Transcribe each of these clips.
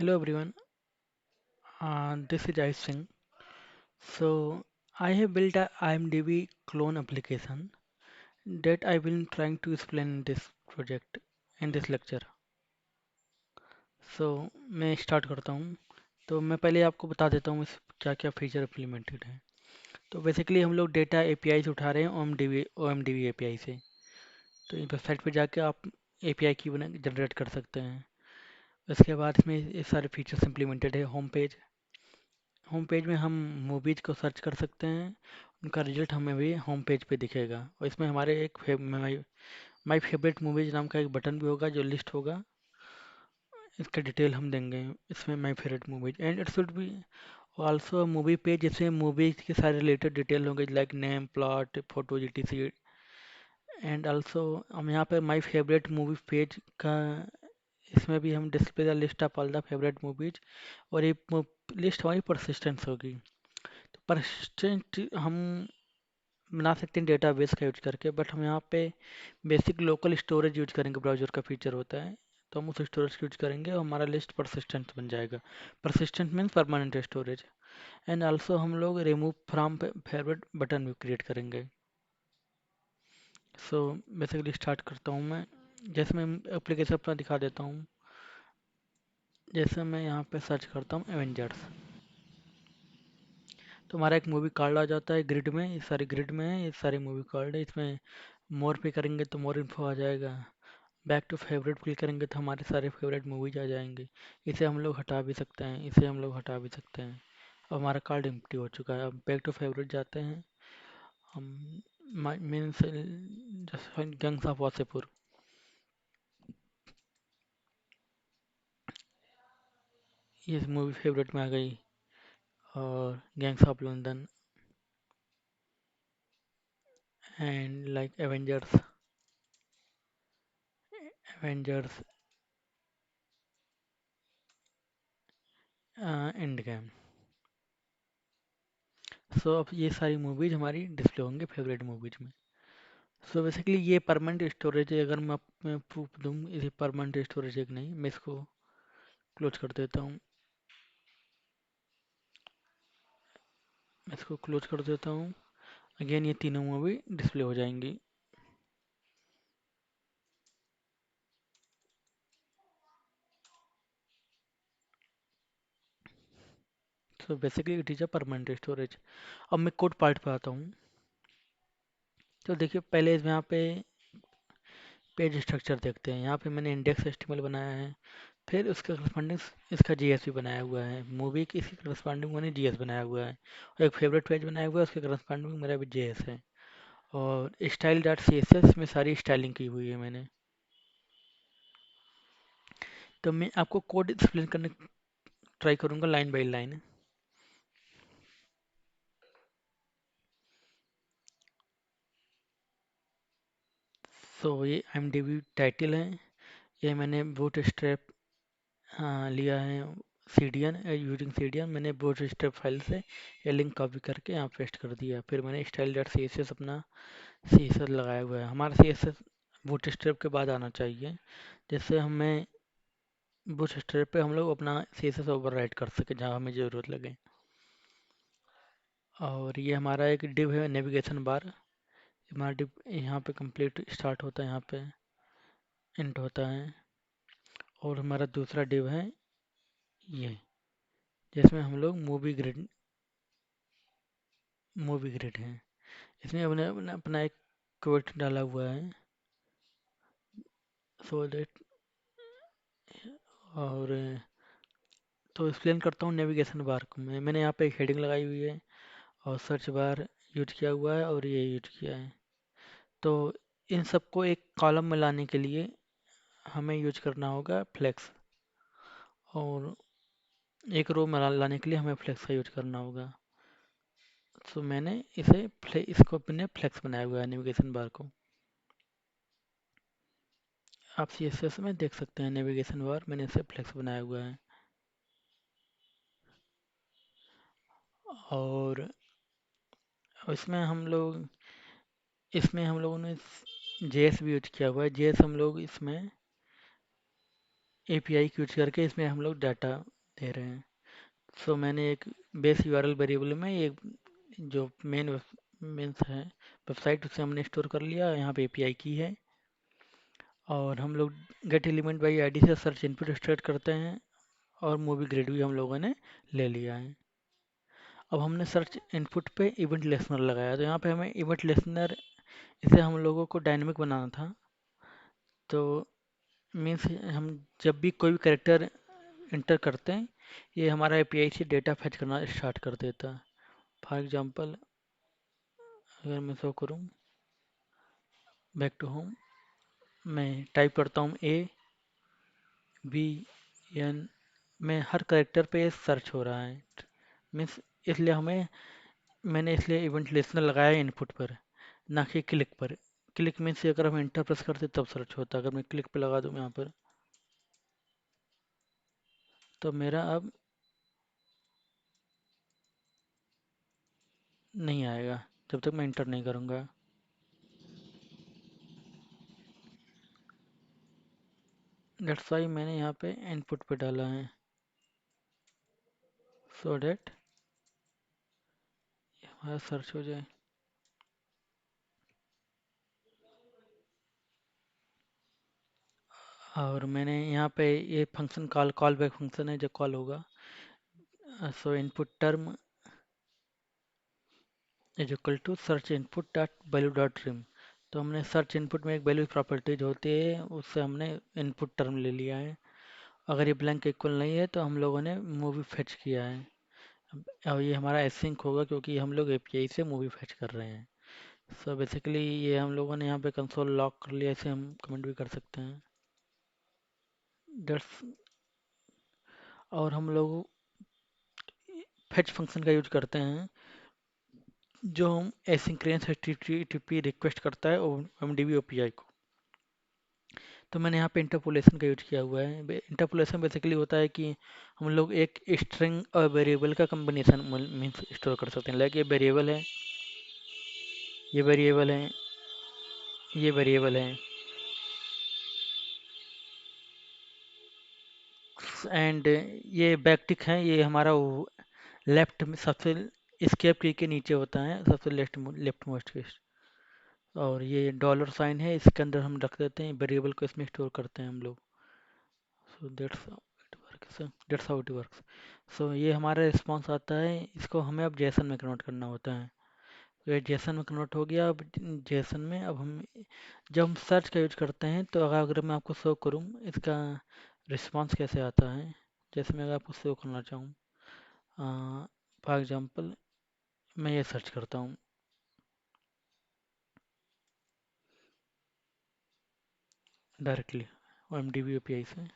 Hello everyone, this is Jai Singh. So I have built a IMDb clone application that I will trying to explain in this project in this lecture. So मैं start करता हूँ. तो मैं पहले आपको बता देता हूँ इस क्या क्या फीचर इम्प्लीमेंटेड है. तो बेसिकली हम लोग डेटा एपीआई से उठा रहे हैं OMDB एपीआई से. तो इस वेबसाइट पे जाके आप एपीआई की बना जनरेट कर सकते हैं. उसके बाद इसमें ये सारे फीचर्स इम्प्लीमेंटेड है. होम पेज में हम मूवीज को सर्च कर सकते हैं. उनका रिजल्ट हमें भी होम पेज पे दिखेगा और इसमें हमारे माई फेवरेट मूवीज नाम का एक बटन भी होगा जो लिस्ट होगा. इसका डिटेल हम देंगे इसमें my favourite movies and it should be also movie page जिसमें मूवीज के सारे रिलेटेड डिटेल होंगे like name plot photos etc. And also हम यहाँ पे माई फेवरेट मूवी पेज का इसमें भी हम display the list of all the favourite movies और ये लिस्ट हमारी परसिस्टेंस होगी. तो परसिस्टेंट हम बना सकते हैं डेटाबेस का यूज करके बट हम यहाँ पे बेसिक लोकल स्टोरेज यूज करेंगे. ब्राउज़र का फीचर होता है तो हम उस स्टोरेज यूज करेंगे और हमारा लिस्ट परसिस्टेंट बन जाएगा. Persistent means permanent storage. And also हम लोग रिमूव फ्रॉम फेवरेट बटन भी क्रिएट करेंगे. सो बेसिकली स्टार्ट करता हूँ मैं. जैसे मैं एप्लीकेशन अपना दिखा देता हूँ. जैसे मैं यहाँ पे सर्च करता हूँ एवेंजर्स तो हमारा एक मूवी कार्ड आ जाता है ग्रिड में. ये सारे ग्रिड में है, ये सारे मूवी कार्ड है. इसमें मोर पे करेंगे तो मोर इन्फो आ जाएगा. बैक टू फेवरेट क्लिक करेंगे तो हमारे सारे फेवरेट मूवीज आ जाएंगे. इसे हम लोग हटा भी सकते हैं, इसे हम लोग हटा भी सकते हैं. अब हमारा कार्ड एम्प्टी हो चुका है. अब बैक टू फेवरेट जाते हैं हम. मीन्स गंग्स ऑफ वासेपुर ये मूवी फेवरेट में आ गई. और gangs of London and like Avengers Endgame. So अब ये सारी मूवीज हमारी डिस्प्ले होंगे फेवरेट मूवीज में. सो बेसिकली ये परमानेंट स्टोरेज है. अगर मैं प्रूफ दूँ इसे परमानेंट स्टोरेज है कि नहीं, मैं इसको क्लोज कर देता हूँ. मैं इसको क्लोज कर देता हूँ. अगेन ये तीनों मूवी डिस्प्ले हो जाएंगी. So basically it is a permanent storage. अब मैं कोड पार्ट पे आता हूँ. तो देखिए पहले यहाँ पे पेज स्ट्रक्चर देखते हैं. यहाँ पे मैंने इंडेक्स एचटीएमएल बनाया है. फिर उसके करस्पॉन्डिंग इसका जीएस भी बनाया हुआ है. मूवी की इसके करस्पॉन्डिंग मैंने जीएस बनाया हुआ है. और एक फेवरेट पेज बनाया हुआ है उसके करस्पॉन्डिंग मेरा भी जीएस है. और style dot C S S में सारी स्टाइलिंग की हुई है मैंने. तो मैं आपको कोड एक्सप्लेन करने ट्राई करूँगा लाइन बाय लाइन. सो ये IMDb टाइटल है. ये मैंने बूट स्ट्रैप लिया है. सीडियन यूजिंग सीडियन मैंने बूट स्ट्रैप फाइल से ये लिंक कॉपी करके यहाँ पेस्ट कर दिया. फिर मैंने style dot C S S अपना सी एस एस लगाया हुआ है. हमारा C S S bootstrap के बाद आना चाहिए जिससे हमें बूट स्ट्रैप पे हम लोग अपना C S S overwrite कर सके जहाँ हमें ज़रूरत लगे. और ये हमारा एक डिव है नेविगेशन बार. हमारा डिव यहाँ पे कंप्लीट स्टार्ट होता है, यहाँ पे एंड होता है. और हमारा दूसरा डिव है ये जिसमें हम लोग मूवी ग्रिड है. इसमें हमने अपना एक क्वोट डाला हुआ है. सो दैट और तो एक्सप्लेन करता हूँ नेविगेशन बार को. मैंने यहाँ पे एक हेडिंग लगाई हुई है और सर्च बार यूज किया हुआ है और ये यूज किया है. तो इन सबको एक कॉलम में लाने के लिए हमें यूज करना होगा फ्लेक्स. और एक रो में लाने के लिए हमें फ्लेक्स का यूज करना होगा. तो मैंने इसको अपने फ्लेक्स बनाया हुआ है नेविगेशन बार को. आप CSS में देख सकते हैं नेविगेशन बार मैंने इसे फ्लेक्स बनाया हुआ है. और इसमें हम लोगों ने जेएस भी यूज किया हुआ है. जेएस हम लोग इसमें एपीआई की यूज करके इसमें हम लोग डाटा दे रहे हैं। सो मैंने एक बेस यूआरएल वेरिएबल में एक जो मेन है वेबसाइट, उसे हमने स्टोर कर लिया, यहाँ पे एपीआई की है। और हम लोग गेट एलिमेंट बाई आईडी से सर्च इनपुट एक्सट्रैक्ट करते हैं, और मूवी ग्रेड भी हम लोगों ने ले लिया है। अब हमने सर्च इनपुट पे इवेंट लिसनर लगाया, तो यहाँ पे हमें इवेंट लिसनर, इसे हम लोगों को डायनेमिक बनाना था। तो मीन्स हम जब भी कोई भी करेक्टर इंटर करते हैं, ये हमारा एपीआई से डेटा फेच करना स्टार्ट कर देता है। फॉर एग्जांपल, अगर मैं शो करूँ बैक टू होम, मैं टाइप करता हूँ ABN, में हर करेक्टर पे सर्च हो रहा है। मीन्स इसलिए हमें मैंने इसलिए इवेंट लिसनर लगाया है इनपुट पर, ना कि क्लिक पर। क्लिक मीन्स अगर हम इंटर प्रेस करते तब सर्च होता, अगर मैं क्लिक पे लगा दूँ यहाँ पर तो मेरा अब नहीं आएगा जब तक मैं इंटर नहीं करूँगा। दैट्स वाई मैंने यहाँ पे इनपुट पे डाला है, सो डैट हमारा सर्च हो जाए। और मैंने यहाँ पे ये फंक्शन कॉल बैक फंक्शन है जो कॉल होगा। So input term is equal to search input dot value dot trim. तो हमने सर्च इनपुट में एक वैल्यू प्रॉपर्टीज होती है, उससे हमने इनपुट टर्म ले लिया है। अगर ये ब्लैंक इक्वल नहीं है तो हम लोगों ने मूवी फेच किया है। और ये हमारा एसिंक होगा क्योंकि हम लोग एपीआई से मूवी फेच कर रहे हैं। सो बेसिकली ये हम लोगों ने यहाँ पे कंसोल लॉक कर लिया, ऐसे हम कमेंट भी कर सकते हैं। दैट्स, और हम लोग फेच फंक्शन का यूज करते हैं, जो हम एसिंक्रोनस एचटीटीपी रिक्वेस्ट करता है एमडीबी ओपीआई को। तो मैंने यहाँ पे इंटरपोलेशन का यूज किया हुआ है। इंटरपोलेशन बेसिकली होता है कि हम लोग एक स्ट्रिंग और वेरिएबल का कम्बिनेशन मीन्स स्टोर कर सकते हैं। लाइक ये वेरिएबल है, ये वेरिएबल है, ये वेरिएबल है, एंड ये बैकटिक है, ये हमारा लेफ्ट में सबसे एस्केप की के नीचे होता है, सबसे लेफ्ट मोस्ट के। और ये डॉलर साइन है, इसके अंदर हम रख देते हैं वेरिएबल को, इसमें स्टोर करते हैं हम लोग। So that's how it works. So ये हमारा रिस्पॉन्स आता है, इसको हमें अब जेसन में कन्वर्ट करना होता है। तो ये जेसन में कन्वर्ट हो गया। अब जेसन में अब हम जब हम सर्च का यूज करते हैं, तो अगर मैं आपको शो करूँ इसका रिस्पॉन्स कैसे आता है, जैसे मैं अगर आपको शो करना चाहूँ, फॉर एग्जांपल मैं ये सर्च करता हूँ directly M D B O P I से,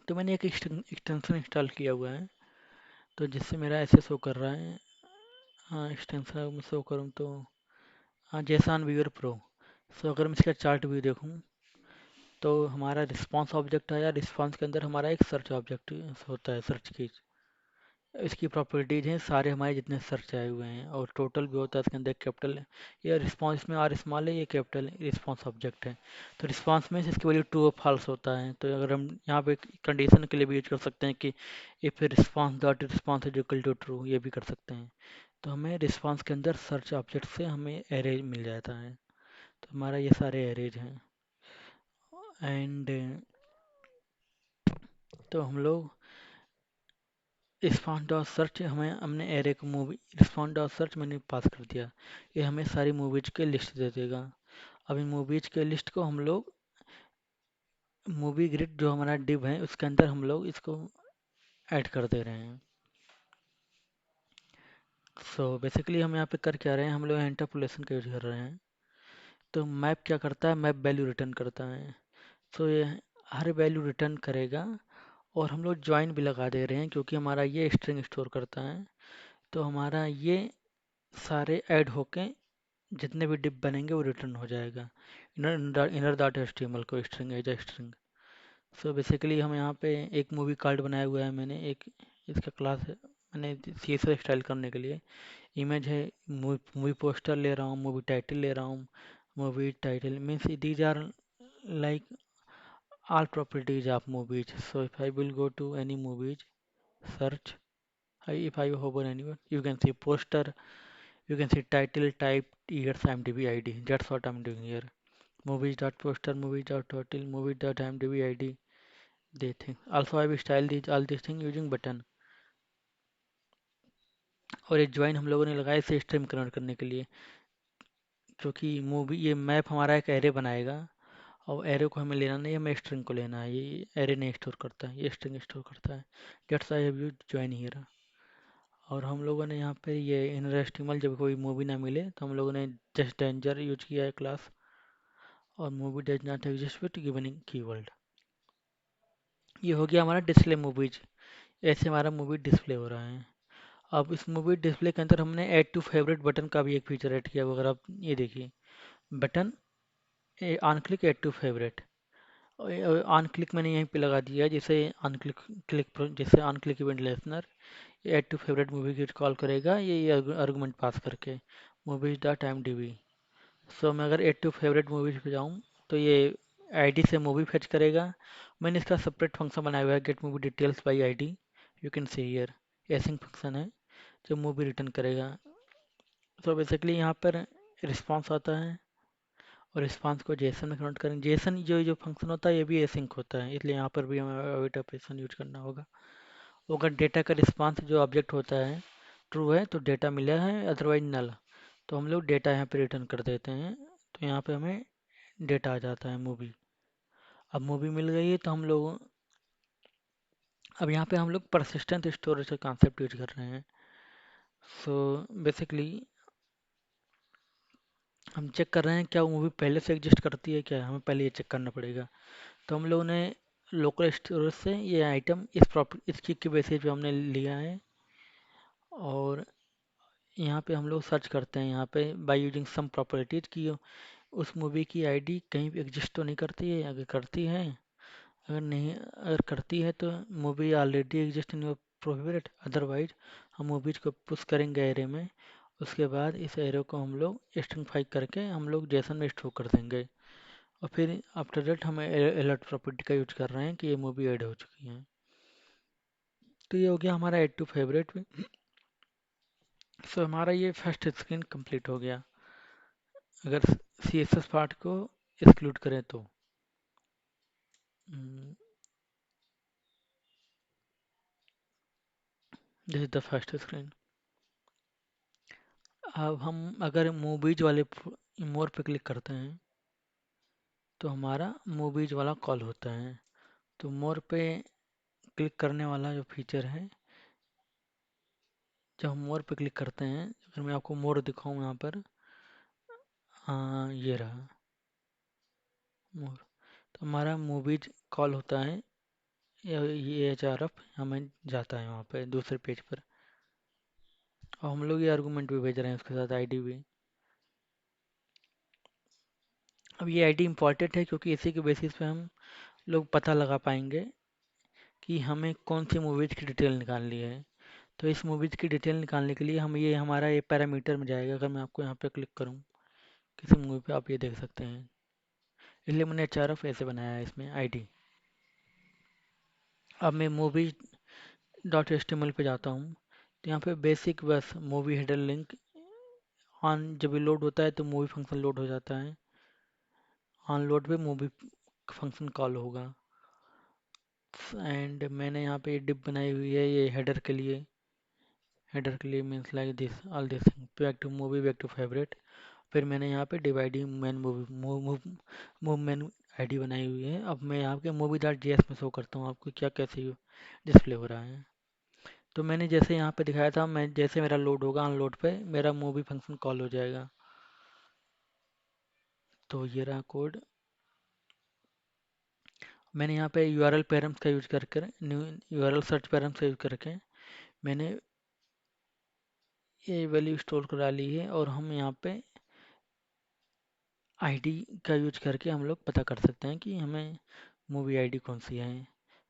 तो मैंने एक एक्सटेंशन इंस्टॉल किया हुआ है, तो जिससे मेरा ऐसे शो कर रहा है। हाँ, एक्सटेंशन अगर मैं शो करूँ तो हाँ, जेसन व्यूअर प्रो। सो अगर मैं इसका चार्ट व्यू देखूँ, तो हमारा रिस्पांस ऑब्जेक्ट आया, रिस्पांस के अंदर हमारा एक सर्च ऑब्जेक्ट होता है, सर्च की इसकी प्रॉपर्टीज हैं सारे हमारे जितने सर्च आए हुए हैं, और टोटल भी होता है इसके अंदर कैपिटल। ये रिस्पांस में आर स्मॉल है, ये कैपिटल रिस्पांस ऑब्जेक्ट है। तो रिस्पांस में इसकी वैल्यू ट्रू और फॉल्स होता है। तो अगर हम यहाँ पे कंडीशन के लिए भी यूज कर सकते हैं कि if response dot response is equal to true, ये भी कर सकते हैं। तो हमें रिस्पांस के अंदर सर्च ऑब्जेक्ट से हमें एरेज मिल जाता है। तो हमारा ये सारे एरेज हैं। एंड तो हम लोग रिस्पॉन्स डॉट सर्च, हमें हमने एरे को मूवी रिस्पॉन्स डॉट सर्च मैंने पास कर दिया, ये हमें सारी मूवीज के लिस्ट दे देगा। अब इन मूवीज के लिस्ट को हम लोग मूवी ग्रिड जो हमारा डिव है उसके अंदर हम लोग इसको ऐड कर दे रहे हैं। सो बेसिकली हम यहाँ पे कर क्या रहे हैं, हम लोग इंटरपोलेशन का यूज कर रहे हैं। तो मैप क्या करता है, मैप वैल्यू रिटर्न करता है। सो ये हर वैल्यू रिटर्न करेगा, और हम लोग ज्वाइन भी लगा दे रहे हैं क्योंकि हमारा ये स्ट्रिंग स्टोर करता है। तो हमारा ये सारे ऐड होके जितने भी डिप बनेंगे वो रिटर्न हो जाएगा। इनर डॉट एचटीएमएल को string as string. So basically हम यहाँ पे एक मूवी कार्ड बनाया हुआ है, मैंने एक इसका क्लास है, मैंने CSS स्टाइल करने के लिए इमेज है, मूवी पोस्टर ले रहा हूँ, मूवी टाइटल ले रहा हूँ, movie title means these are like all properties of movies. So if I will go to any movies, search, if I hover anywhere, you can see poster, you can see title, type, years, IMDb ID. That's what I'm doing here. Movies.poster, movies.title, movies.imdb ID. They think. Also, I will style these all these things using button. और ये join हम लोगों ने लगाया इसे stream convert करने के लिए, क्योंकि मूवी ये मैप हमारा एक एरे बनाएगा और एरे को हमें लेना नहीं है, हमें स्ट्रिंग को लेना है। ये एरे नहीं स्टोर करता है, ये स्ट्रिंग स्टोर करता है। That's I have used join here. और हम लोगों ने यहाँ पे ये इनरेस्टिमल जब कोई मूवी ना मिले तो हम लोगों ने जस्ट डेंजर यूज किया है क्लास, और movie does not exist with given keyword. ये हो गया हमारा डिस्प्ले मूवीज। ऐसे हमारा मूवी डिस्प्ले हो रहा है। अब इस मूवी डिस्प्ले के अंदर हमने ऐड टू फेवरेट बटन का भी एक फीचर ऐड किया हुआ है। अगर आप ये देखिए, button on click add to favourite, on click मैंने यहीं पे लगा दिया है, जैसे ऑन क्लिक जैसे on click event listener add to favourite movie की कॉल करेगा ये आर्गुमेंट पास करके movies dot M D B. So मैं अगर ऐड टू फेवरेट मूवीज पे जाऊँ तो ये आईडी से मूवी फेच करेगा। मैंने इसका सेपरेट फंक्शन बनाया हुआ है, get movie details by ID. You can see here, async function है जो मूवी रिटर्न करेगा। तो बेसिकली यहाँ पर रिस्पॉन्स आता है और रिस्पॉन्स को जेसन में कन्वर्ट करेंगे। जेसन जो जो फंक्शन होता है ये भी एसिंक होता है, इसलिए यहाँ पर भी हमें अवेट ऑपरेशन यूज करना होगा। अगर डेटा का रिस्पॉन्स जो ऑब्जेक्ट होता है ट्रू है तो डेटा मिला है, अदरवाइज नल तो हम लोग डेटा यहाँ पे रिटर्न कर देते हैं। तो यहाँ पे हमें डेटा आ जाता है मूवी। अब मूवी मिल गई है तो हम लोग अब यहाँ पे हम लोग परसिस्टेंट स्टोरेज का कॉन्सेप्ट यूज कर रहे हैं। सो बेसिकली हम चेक कर रहे हैं क्या वो मूवी पहले से एग्जिस्ट करती है क्या, हमें पहले ये चेक करना पड़ेगा। तो हम लोगों ने लोकल स्टोरेज से ये आइटम इस चीज़ के बेसिस पे हमने लिया है। और यहाँ पे हम लोग सर्च करते हैं यहाँ पे बाय यूजिंग सम प्रॉपर्टीज की उस मूवी की आईडी कहीं भी एग्जिस्ट तो नहीं करती है। अगर करती है, अगर करती है तो movie already exist in your profavourite, otherwise हम मूवीज को पुश करेंगे एरे में। उसके बाद इस एरे को हम लोग स्ट्रिंगफाई करके हम लोग जेसन में स्टोर कर देंगे। और फिर आफ्टर दैट हम अलर्ट प्रॉपर्टी का यूज कर रहे हैं कि ये मूवी ऐड हो चुकी है। तो ये हो गया हमारा ऐड टू फेवरेट में। सो हमारा ये फर्स्ट स्क्रीन कंप्लीट हो गया, अगर सी एस एस पार्ट को एक्सक्लूड करें तो। This is the first screen. अब हम अगर मूवीज वाले मोर पे क्लिक करते हैं तो हमारा मूवीज वाला कॉल होता है। तो मोर पे क्लिक करने वाला जो फीचर है, जब हम मोर पे क्लिक करते हैं, अगर मैं आपको मोर दिखाऊं यहाँ पर, हाँ ये रहा मोर। तो हमारा मूवीज कॉल होता है, ये एच आर एफ हमें जाता है वहाँ पे दूसरे पेज पर। और हम लोग ये आर्गूमेंट भी भेज रहे हैं उसके साथ आईडी भी। अब ये आईडी इम्पॉर्टेंट है क्योंकि इसी के बेसिस पे हम लोग पता लगा पाएंगे कि हमें कौन सी मूवीज की डिटेल निकालनी है। तो इस मूवीज की डिटेल निकालने के लिए हम ये हमारा ये पैरामीटर में जाएगा। अगर मैं आपको यहाँ पे क्लिक करूँ किसी मूवी पे, आप ये देख सकते हैं, इसलिए मैंने एच आर एफ ऐसे बनाया है इसमें आईडी। अब मैं movie dot H T M L पे जाता हूँ तो यहाँ पे बेसिक बस मूवी हेडर लिंक ऑन जब ये लोड होता है तो मूवी फंक्शन लोड हो जाता है। ऑन लोड पे मूवी फंक्शन कॉल होगा। एंड मैंने यहाँ पे डिप बनाई हुई है ये हेडर के लिए means like this all this back to movie back to favourite. फिर मैंने यहाँ पे dividing main movie move main ID बनाई हुई है। अब मैं यहाँ के मूवी डॉट जी एस में शो करता हूँ आपको क्या कैसे डिस्प्ले हो रहा है। तो मैंने जैसे यहाँ पे दिखाया था, मैं जैसे मेरा लोड होगा अनलोड पे मेरा मूवी फंक्शन कॉल हो जाएगा। तो ये रहा कोड। मैंने यहाँ पे यू आर एल पैरम्स का यूज करके new you R L search params का यूज करके मैंने ये वैल्यू स्टोर करा ली है। और हम यहाँ पे आईडी का यूज करके हम लोग पता कर सकते हैं कि हमें मूवी आईडी कौन सी है।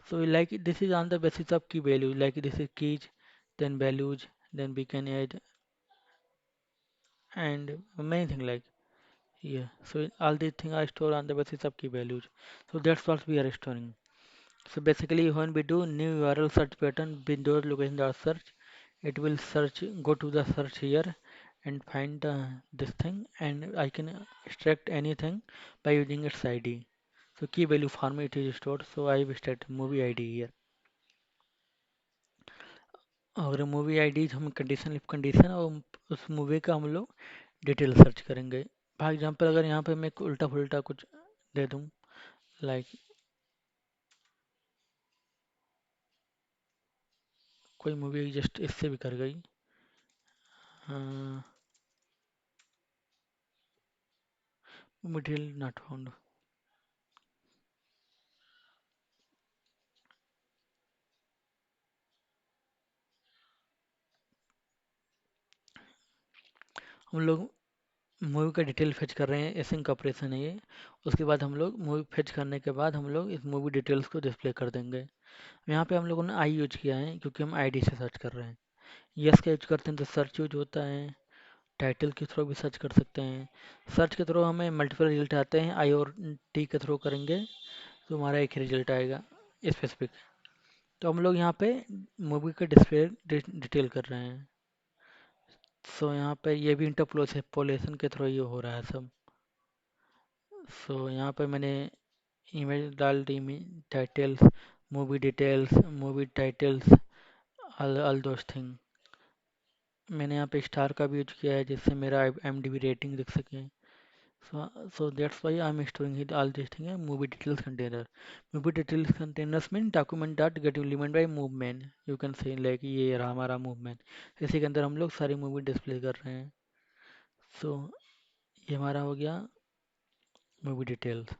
So like this is on the basis of key value, like this is keys then values then we can add and many thing like Yeah, so all these things are stored on the basis of key values. So that's what we are storing. So basically, when we do new URL search pattern, Windows location dot search, it will search, go to the search here and find this thing, and I can extract anything by using its ID. So key value format it is stored. So I have extracted movie ID here. और movie ID हम condition if condition और उस movie का हम लोग detail search करेंगे। For example अगर यहाँ पे मैं उल्टा पुल्टा कुछ दे दूँ, लाइक कोई मूवी जस्ट इससे भी कर गई, मटेरियल नॉट फाउंड। हम लोग मूवी का डिटेल फेच कर रहे हैं, एसिंक ऑपरेशन है ये। उसके बाद हम लोग मूवी फेच करने के बाद हम लोग इस मूवी डिटेल्स को डिस्प्ले कर देंगे। यहाँ पे हम लोगों ने आई यूज किया है क्योंकि हम आईडी से सर्च कर रहे हैं। यस का यूज करते हैं तो सर्च यूज होता है। टाइटल के थ्रू भी सर्च कर सकते हैं। सर्च के थ्रू हमें मल्टीपल रिजल्ट आते हैं, आई और टी के थ्रू करेंगे तो हमारा एक ही रिजल्ट आएगा स्पेसिफिक। तो हम लोग यहाँ पे मूवी का डिस्प्ले डिटेल कर रहे हैं। सो यहाँ पे ये भी इंटरपोलेशन के थ्रू ये हो रहा है सब। सो यहाँ पे मैंने इमेज डाल दी, titles, movie titles, all those thing. मैंने यहाँ पे स्टार का भी यूज किया है जिससे मेरा IMDb रेटिंग दिख सके। So that's why I'm storing it all these things in movie details container. Movie details containers mean document that get implemented by movement. You can say like ये रहा हमारा movement। इसी के अंदर हम लोग सारी मूवी डिस्प्ले कर रहे हैं। सो ये हमारा हो गया मूवी डिटेल्स।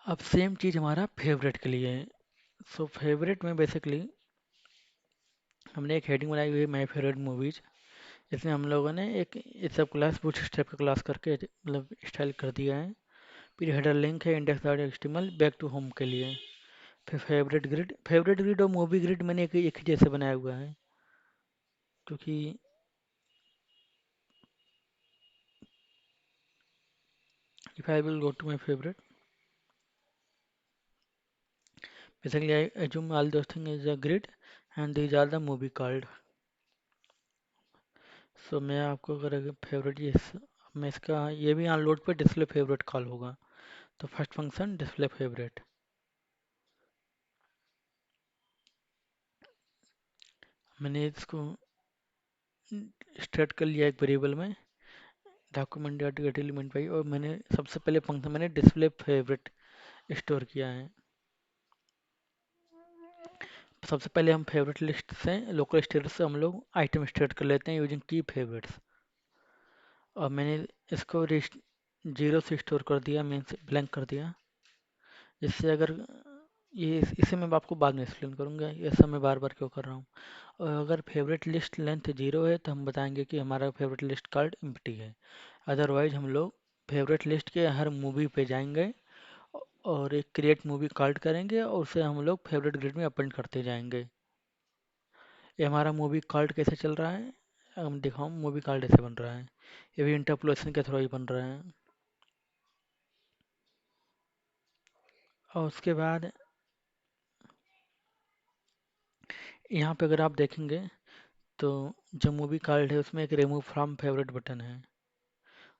अब सेम चीज़ हमारा फेवरेट के लिए है। सो फेवरेट में बेसिकली हमने एक हेडिंग बनाई हुई है, माई फेवरेट मूवीज। इसमें हम लोगों ने एक सब क्लास बूट स्टेप का क्लास करके मतलब स्टाइल कर दिया है। फिर हेडर लिंक है index dot HTML back to home के लिए। फिर फेवरेट ग्रिड और मूवी ग्रिड मैंने एक ही जैसे बनाया हुआ है क्योंकि if I will go to my favorite, basically I assume all those things is a grid and these are the movie called. So मैं आपको अगर फेवरेट ये मैं इसका ये भी अनलोड पे डिस्प्ले फेवरेट कॉल होगा। तो फर्स्ट फंक्शन डिस्प्ले फेवरेट, मैंने इसको स्टार्ट कर लिया एक वेरिएबल में डॉक्यूमेंट डॉट गेट एलिमेंट पाई, और मैंने सबसे पहले फंक्शन मैंने डिस्प्ले फेवरेट स्टोर किया है। सबसे पहले हम फेवरेट लिस्ट से लोकल स्टेटस से हम लोग आइटम स्टार्ट कर लेते हैं यूजिंग की फेवरेट्स। और मैंने इसको जीरो से स्टोर कर दिया, मीन्स ब्लैंक कर दिया, जिससे अगर ये इसे मैं आपको बाद में एक्सप्लेन करूँगा, ये सब मैं बार बार क्यों कर रहा हूँ। और अगर फेवरेट लिस्ट लेंथ जीरो है तो हम बताएंगे कि हमारा फेवरेट लिस्ट कार्ड एम्प्टी है। अदरवाइज हम लोग फेवरेट लिस्ट के हर मूवी पे जाएंगे और एक क्रिएट मूवी कार्ड करेंगे और उसे हम लोग फेवरेट ग्रिड में अपेंड करते जाएंगे। ये हमारा मूवी कार्ड कैसे चल रहा है, हम दिखाऊँ मूवी कार्ड ऐसे बन रहा है। ये भी इंटरपोलेशन के थ्रू ही बन रहा है। और उसके बाद यहाँ पे अगर आप देखेंगे तो जो मूवी कार्ड है उसमें एक रिमूव फ्रॉम फेवरेट बटन है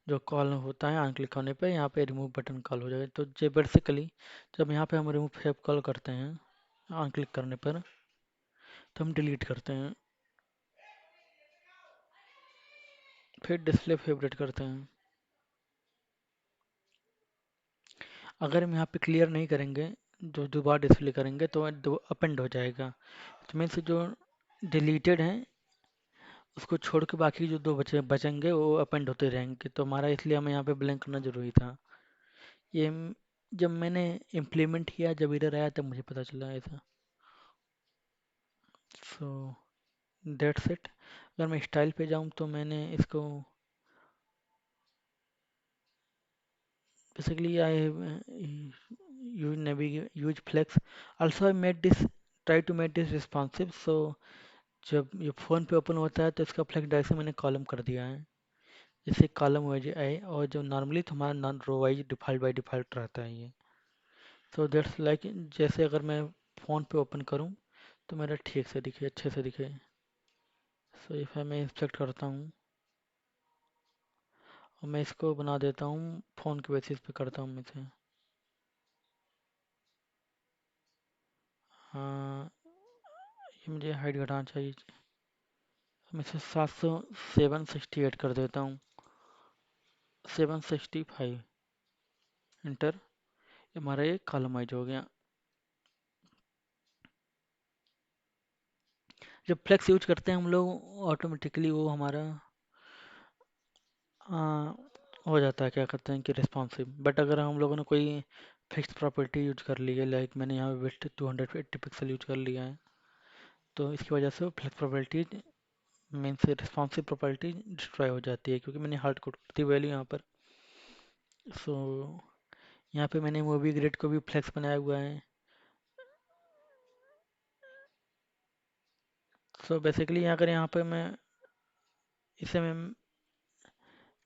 जो कॉल होता है। ऑन क्लिक होने पे यहाँ पे रिमूव बटन कॉल हो जाएगा। तो जो बेसिकली जब यहाँ पे हम रिमूव फेव कॉल करते हैं ऑन क्लिक करने पर, तो हम डिलीट करते हैं, फिर डिस्प्ले फेवरेट करते हैं। अगर हम यहाँ पे क्लियर नहीं करेंगे, जो दोबारा डिस्प्ले करेंगे तो अपेंड हो जाएगा। तो मीन्स जो डिलीटेड हैं उसको छोड़ के बाकी जो दो बचेंगे वो अपेंड होते रहेंगे। तो हमारा इसलिए हमें यहाँ पे ब्लैंक करना जरूरी था। ये जब मैंने इम्प्लीमेंट किया, जब इधर आया तब मुझे पता चला ऐसा। So that's it. अगर मैं स्टाइल पे जाऊँ तो मैंने इसको basically I use flex. Also I made this, try to make this responsive, so जब ये फ़ोन पे ओपन होता है तो इसका फ्लैग डायरेक्शन मैंने कॉलम कर दिया है, जैसे कॉलम वाइज है और जो नॉर्मली तुम्हारा non row wise default by default रहता है ये। सो दैट्स लाइक, जैसे अगर मैं फ़ोन पे ओपन करूँ तो मेरा ठीक से दिखे, अच्छे से दिखे। सो इफ मैं इंस्पेक्ट करता हूँ और मैं इसको बना देता हूँ, फ़ोन के बेसिस पे करता हूँ मैं इसे। हाँ, ये मुझे हाइट घटाना चाहिए। मैं इसे 768 कर देता हूँ। 765 इंटर। ये हमारा ये कॉलमाइज हो गया। जब फ्लेक्स यूज करते हैं हम लोग, ऑटोमेटिकली वो हमारा आ, हो जाता है, क्या कहते हैं कि रिस्पॉन्सिव। बट अगर हम लोगों ने कोई फिक्स प्रॉपर्टी यूज कर ली है, लाइक मैंने यहाँ विड्थ 280 पिक्सल यूज कर लिया है, तो इसकी वजह से flex property means responsive property destroy हो जाती है, क्योंकि मैंने हार्ड कोड कर दी वैल्यू यहाँ पर। सो यहाँ पे मैंने मूवी ग्रिड को भी फ्लेक्स बनाया हुआ है। सो बेसिकली अगर यहाँ पे मैं इसे मैं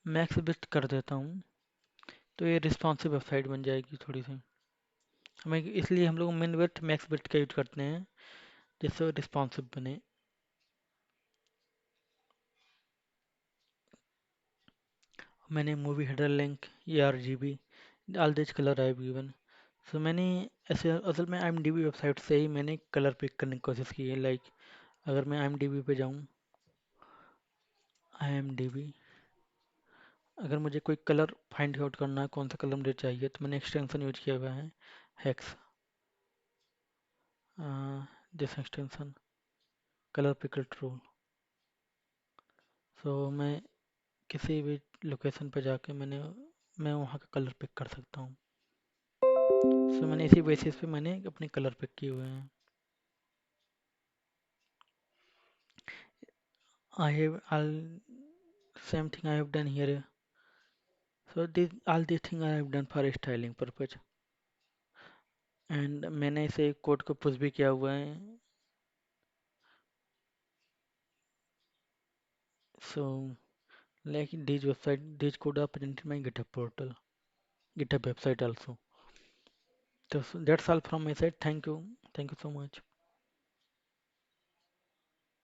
मैक्स बिट कर देता हूँ तो ये रिस्पॉन्सिव वेबसाइट बन जाएगी थोड़ी सी। हमें इसलिए हम लोग मिन बिट मैक्स बिट का यूज करते हैं, जिससे वो रिस्पॉन्सिव बने। मैंने movie header link, E R G B, all this colour I given. So मैंने ऐसे असल में IMDb वेबसाइट से ही मैंने कलर पिक करने की कोशिश की है। लाइक अगर मैं IMDb पे जाऊँ, IMDb, अगर मुझे कोई कलर फाइंड आउट करना है कौन सा कलर मुझे चाहिए, तो मैंने एक्सटेंशन यूज किया हुआ है, hex, this extension, colour picker tool. So मैं किसी भी लोकेशन पे जाके मैं वहाँ का कलर पिक कर सकता हूँ। सो मैंने इसी बेसिस पे मैंने अपने कलर पिक किए हुए हैं। I have all same thing I have done here. So this all these things I have done for styling purpose, and मैंने इसे कोड को पुश भी किया हुआ है। So like this code are present in my GitHub portal, GitHub website also. So that's all from my side. Thank you so much.